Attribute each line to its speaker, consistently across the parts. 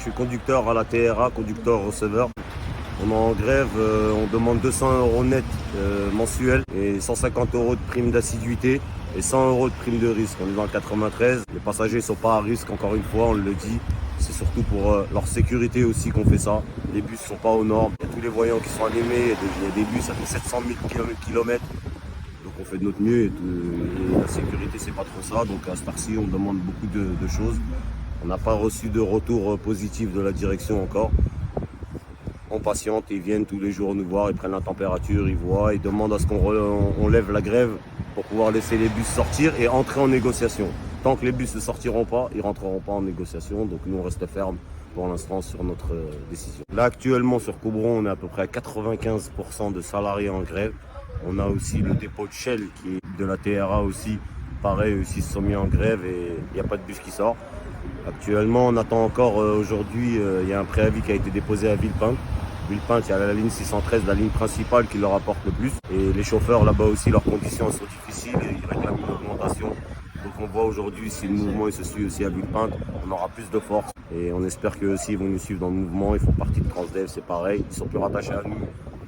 Speaker 1: suis conducteur à la TRA, conducteur-receveur. On est en grève, on demande 200 € net mensuels et 150 € de prime d'assiduité et 100 € de prime de risque. On est dans le 93, les passagers ne sont pas à risque, encore une fois, on le dit. C'est surtout pour leur sécurité aussi qu'on fait ça. Les bus ne sont pas aux normes, il y a tous les voyants qui sont allumés, il y a des bus, ça fait 700 000 km. Donc on fait de notre mieux et la sécurité c'est pas trop ça. Donc à cette heure-ci on demande beaucoup de choses. On n'a pas reçu de retour positif de la direction encore. On patiente, ils viennent tous les jours nous voir, ils prennent la température, ils voient, ils demandent à ce qu'on lève la grève pour pouvoir laisser les bus sortir et entrer en négociation. Tant que les bus ne sortiront pas, ils ne rentreront pas en négociation. Donc nous on reste ferme pour l'instant sur notre décision. Là actuellement sur Quiberon, on est à peu près à 95% de salariés en grève. On a aussi le dépôt de Shell qui est de la TRA aussi. Pareil, aussi se sont mis en grève et il n'y a pas de bus qui sort. Actuellement, on attend encore aujourd'hui, il y a un préavis qui a été déposé à Villepinte. Villepinte, il y a la ligne 613, la ligne principale qui leur apporte le plus. Et les chauffeurs là-bas aussi, leurs conditions sont difficiles et ils réclament une augmentation. Donc on voit aujourd'hui, si le mouvement il se suit aussi à Villepinte, on aura plus de force. Et on espère qu'eux aussi ils vont nous suivre dans le mouvement. Ils font partie de Transdev, c'est pareil. Ils sont plus rattachés à nous,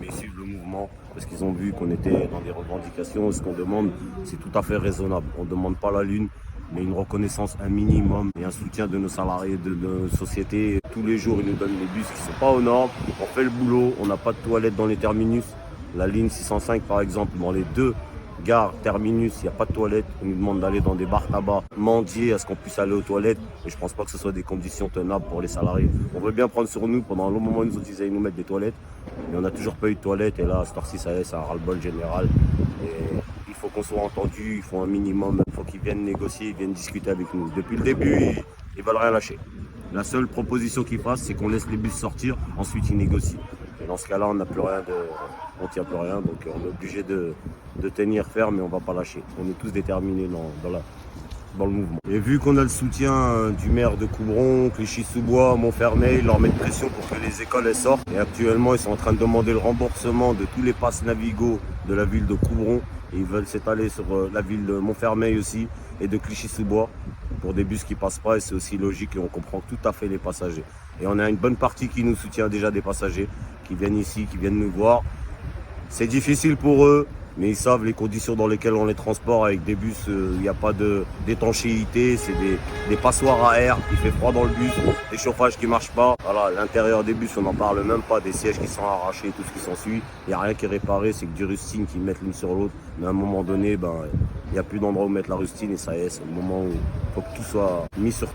Speaker 1: mais ils suivent le mouvement parce qu'ils ont vu qu'on était dans des revendications. Ce qu'on demande, c'est tout à fait raisonnable. On ne demande pas la lune, mais une reconnaissance, un minimum et un soutien de nos salariés, de nos sociétés. Tous les jours, ils nous donnent des bus qui ne sont pas aux normes. On fait le boulot, on n'a pas de toilettes dans les terminus. La ligne 605, par exemple, dans les deux gares terminus, il n'y a pas de toilettes. On nous demande d'aller dans des bars tabac, mendier à ce qu'on puisse aller aux toilettes. Et je ne pense pas que ce soit des conditions tenables pour les salariés. On veut bien prendre sur nous. Pendant un long moment, ils nous ont dit qu'ils allaient nous mettre des toilettes. Mais on n'a toujours pas eu de toilettes. Et là, à cette heure-ci, ça y est, c'est un ras-le-bol général. Et il faut qu'on soit entendu, il faut un minimum. Il faut qu'ils viennent négocier, ils viennent discuter avec nous. Depuis le début, ils ne veulent rien lâcher. La seule proposition qu'ils fassent, c'est qu'on laisse les bus sortir, ensuite ils négocient. Et dans ce cas-là, on n'a plus rien on tient plus rien, donc on est obligé de tenir ferme, mais on ne va pas lâcher. On est tous déterminés dans le mouvement. Et vu qu'on a le soutien du maire de Quiberon, Clichy-sous-Bois, Montfermeil, ils leur mettent pression pour que les écoles elles sortent. Et actuellement, ils sont en train de demander le remboursement de tous les passes Navigo de la ville de Quiberon. Et ils veulent s'étaler sur la ville de Montfermeil aussi et de Clichy-sous-Bois pour des bus qui passent pas. Et c'est aussi logique et on comprend tout à fait les passagers. Et on a une bonne partie qui nous soutient déjà, des passagers qui viennent ici, qui viennent nous voir. C'est difficile pour eux, mais ils savent les conditions dans lesquelles on les transporte avec des bus. Il n'y a pas d'étanchéité, c'est des passoires à air, il fait froid dans le bus, des chauffages qui ne marchent pas. Voilà, l'intérieur des bus, on n'en parle même pas, des sièges qui sont arrachés, tout ce qui s'ensuit. Il n'y a rien qui est réparé, c'est que du rustine qu'ils mettent l'une sur l'autre. Mais à un moment donné, il n'y a plus d'endroit où mettre la rustine et ça y est, c'est le moment où il faut que tout soit mis sur table.